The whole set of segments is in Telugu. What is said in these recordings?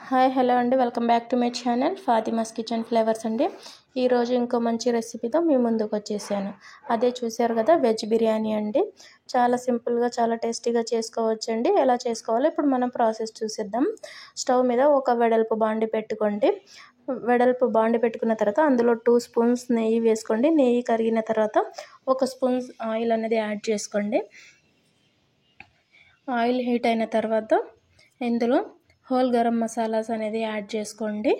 హాయ్ హలో అండి, welcome back to my channel Fatima's kitchen flavours అండి. ఈరోజు ఇంకో మంచి రెసిపీతో మీ ముందుకు వచ్చేసాను. అదే చూశారు కదా, వెజ్ బిర్యానీ అండి. చాలా సింపుల్గా చాలా టేస్టీగా చేసుకోవచ్చండి. ఎలా చేసుకోవాలో ఇప్పుడు మనం ప్రాసెస్ చూసేద్దాం. స్టవ్ మీద ఒక వెడల్పు బాండి పెట్టుకోండి. వెడల్పు బాండి పెట్టుకున్న తర్వాత అందులో 2 స్పూన్స్ నెయ్యి వేసుకోండి. నెయ్యి కరిగిన తర్వాత 1 స్పూన్ ఆయిల్ అనేది యాడ్ చేసుకోండి. ఆయిల్ హీట్ అయిన తర్వాత ఇందులో హోల్ గరం మసాలాస్ అనేది యాడ్ చేసుకోండి.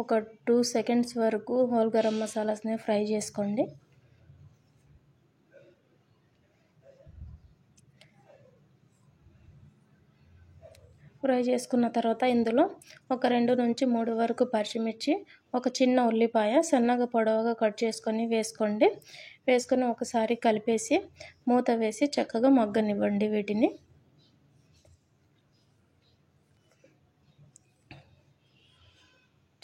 ఒక 2 సెకండ్స్ వరకు హోల్ గరం మసాలాస్ని ఫ్రై చేసుకోండి. ఫ్రై చేసుకున్న తర్వాత ఇందులో ఒక 2 నుంచి 3 వరకు పచ్చిమిర్చి, ఒక చిన్న ఉల్లిపాయ సన్నగా పొడవుగా కట్ చేసుకొని వేసుకోండి. వేసుకొని ఒకసారి కలిపేసి మూత వేసి చక్కగా మగ్గనివ్వండి. వీటిని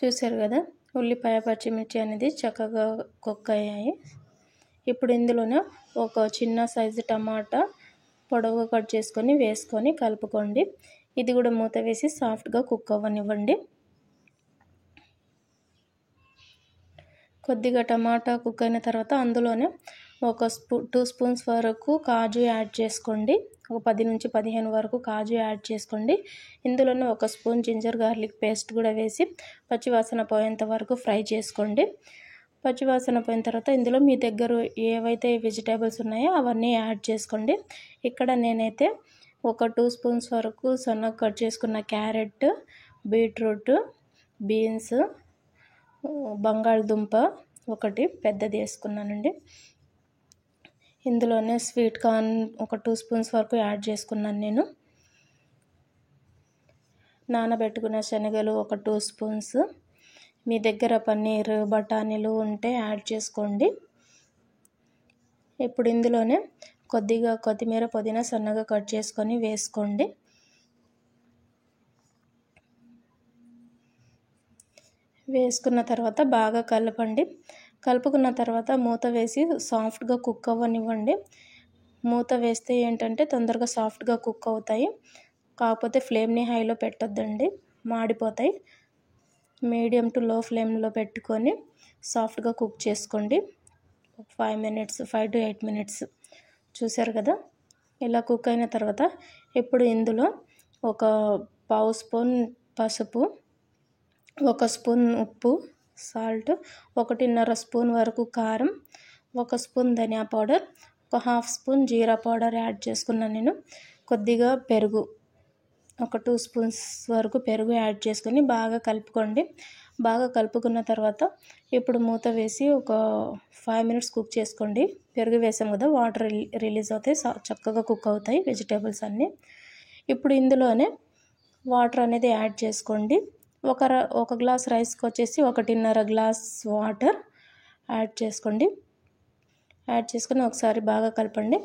చూశారు కదా, ఉల్లిపాయ పచ్చిమిర్చి అనేది చక్కగా కుక్ అయ్యాయి. ఇప్పుడు ఇందులోనే ఒక చిన్న సైజు టమాటా పొడవుగా కట్ చేసుకొని వేసుకొని కలుపుకోండి. ఇది కూడా మూత వేసి సాఫ్ట్గా కుక్ అవ్వనివ్వండి. కొద్దిగా టమాటా కుక్ అయిన తర్వాత అందులోనే ఒక 2 స్పూన్స్ వరకు కాజు యాడ్ చేసుకోండి. ఒక 10 నుంచి 15 వరకు కాజు యాడ్ చేసుకోండి. ఇందులోనే 1 స్పూన్ జింజర్ గార్లిక్ పేస్ట్ కూడా వేసి పచ్చివాసన పోయేంత వరకు ఫ్రై చేసుకోండి. పచ్చివాసన పోయిన తర్వాత ఇందులో మీ దగ్గర ఏవైతే వెజిటేబుల్స్ ఉన్నాయో అవన్నీ యాడ్ చేసుకోండి. ఇక్కడ నేనైతే ఒక 2 స్పూన్స్ వరకు సన్నగా కట్ చేసుకున్న క్యారెట్, బీట్రూట్, బీన్స్, బంగాళదుంప ఒకటి పెద్దది వేసుకున్నానండి. ఇందులోనే స్వీట్ కార్న్ ఒక 2 స్పూన్స్ వరకు యాడ్ చేసుకున్నాను నేను. నానబెట్టుకున్న శనగలు ఒక 2 స్పూన్స్. మీ దగ్గర పన్నీర్, బఠానీలు ఉంటే యాడ్ చేసుకోండి. ఇప్పుడు ఇందులోనే కొద్దిగా కొత్తిమీర, పుదీనా సన్నగా కట్ చేసుకొని వేసుకోండి. వేసుకున్న తర్వాత బాగా కలపండి. కలుపుకున్న తర్వాత మూత వేసి సాఫ్ట్గా కుక్ అవ్వనివ్వండి. మూత వేస్తే ఏంటంటే తొందరగా సాఫ్ట్గా కుక్ అవుతాయి. కాకపోతే ఫ్లేమ్ని హైలో పెట్టొద్దండి, మాడిపోతాయి. మీడియం టు లో ఫ్లేమ్లో పెట్టుకొని సాఫ్ట్గా కుక్ చేసుకోండి. 5 to 8 మినిట్స్. చూశారు కదా, ఇలా కుక్ అయిన తర్వాత ఇప్పుడు ఇందులో ఒక పావు స్పూన్ పసుపు, 1 స్పూన్ ఉప్పు, సాల్ట్, 1.5 స్పూన్ వరకు కారం, 1 స్పూన్ ధనియా పౌడర్, ఒక 1/2 స్పూన్ జీరా పౌడర్ యాడ్ చేసుకున్నాను నేను. కొద్దిగా పెరుగు, ఒక 2 స్పూన్స్ వరకు పెరుగు యాడ్ చేసుకొని బాగా కలుపుకోండి. బాగా కలుపుకున్న తర్వాత ఇప్పుడు మూత వేసి ఒక 5 మినిట్స్ కుక్ చేసుకోండి. పెరుగు వేసాం కదా, వాటర్ రిలీజ్ అవుతాయి, చక్కగా కుక్ అవుతాయి వెజిటేబుల్స్ అన్నీ. ఇప్పుడు ఇందులోనే వాటర్ అనేది యాడ్ చేసుకోండి. ఒక గ్లాస్ రైస్కి వచ్చేసి 1.5 గ్లాస్ వాటర్ యాడ్ చేసుకోండి. యాడ్ చేసుకొని ఒకసారి బాగా కలపండి.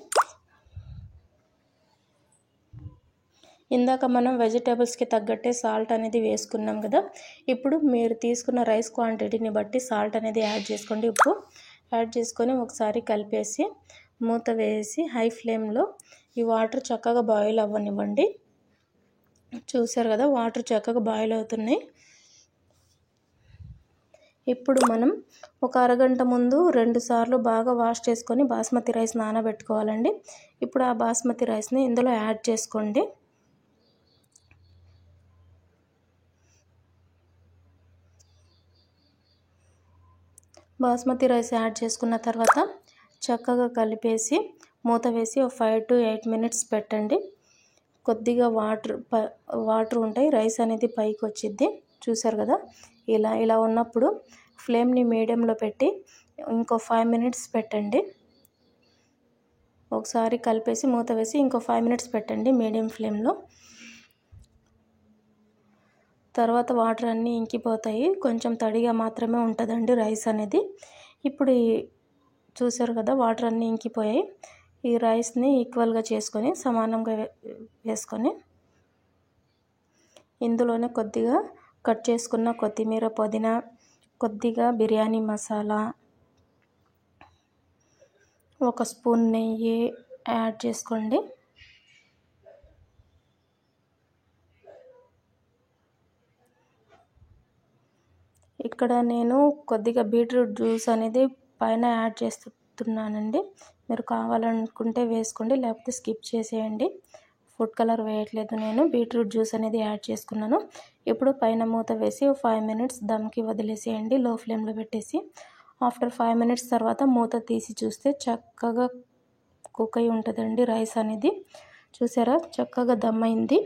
ఇందాక మనం వెజిటేబుల్స్కి తగ్గట్టే సాల్ట్ అనేది వేసుకున్నాం కదా, ఇప్పుడు మీరు తీసుకున్న రైస్ క్వాంటిటీని బట్టి సాల్ట్ అనేది యాడ్ చేసుకోండి. ఉప్పు యాడ్ చేసుకొని ఒకసారి కలిపేసి మూత వేసి హై ఫ్లేమ్లో ఈ వాటర్ చక్కగా బాయిల్ అవ్వనివ్వండి. చూసారు కదా, వాటర్ చక్కగా బాయిల్ అవుతున్నాయి. ఇప్పుడు మనం ఒక అరగంట ముందు 2 సార్లు బాగా వాష్ చేసుకొని బాస్మతి రైస్ నానబెట్టుకోవాలండి. ఇప్పుడు ఆ బాస్మతి రైస్ని ఇందులో యాడ్ చేసుకోండి. బాస్మతి రైస్ యాడ్ చేసుకున్న తర్వాత చక్కగా కలిపేసి మూత వేసి ఒక 5 to 8 మినిట్స్ పెట్టండి. కొద్దిగా వాటర్ ఉంటాయి, రైస్ అనేది పైకి వచ్చిద్ది. చూసారు కదా, ఇలా ఉన్నప్పుడు ఫ్లేమ్ని మీడియంలో పెట్టి ఇంకో 5 మినిట్స్ పెట్టండి. ఒకసారి కలిపేసి మూత వేసి ఇంకో 5 మినిట్స్ పెట్టండి మీడియం ఫ్లేమ్లో. తర్వాత వాటర్ అన్నీ ఇంకిపోతాయి, కొంచెం తడిగా మాత్రమే ఉంటుందండి రైస్ అనేది. ఇప్పుడు చూసారు కదా, వాటర్ అన్నీ ఇంకిపోయాయి. ఈ రైస్ని ఈక్వల్గా చేసుకొని సమానంగా వేసుకొని ఇందులోనే కొద్దిగా కట్ చేసుకున్న కొత్తిమీర, పుదీనా, కొద్దిగా బిర్యానీ మసాలా, 1 స్పూన్ నెయ్యి యాడ్ చేసుకోండి. ఇక్కడ నేను కొద్దిగా బీట్రూట్ జ్యూస్ అనేది పైన యాడ్ చేస్తున్నానండి. మీరు కావాలనుకుంటే వేసుకోండి, లేకపోతే స్కిప్ చేసేయండి. ఫుడ్ కలర్ వేయట్లేదు నేను, బీట్రూట్ జ్యూస్ అనేది యాడ్ చేసుకున్నాను. ఇప్పుడు పైన మూత వేసి 5 మినిట్స్ దమ్కి వదిలేసేయండి, లో ఫ్లేమ్లో పెట్టేసి. ఆఫ్టర్ 5 మినిట్స్ తర్వాత మూత తీసి చూస్తే చక్కగా కుక్ అయి ఉంటుందండి రైస్ అనేది. చూసారా, చక్కగా దమ్ అయింది.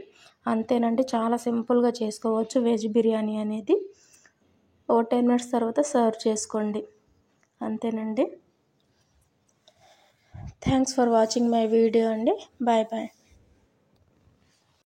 అంతేనండి, చాలా సింపుల్గా చేసుకోవచ్చు వెజ్ బిర్యానీ అనేది. ఓ 10 మినిట్స్ తర్వాత సర్వ్ చేసుకోండి, అంతేనండి. Thanks for watching my video అండి. Bye bye.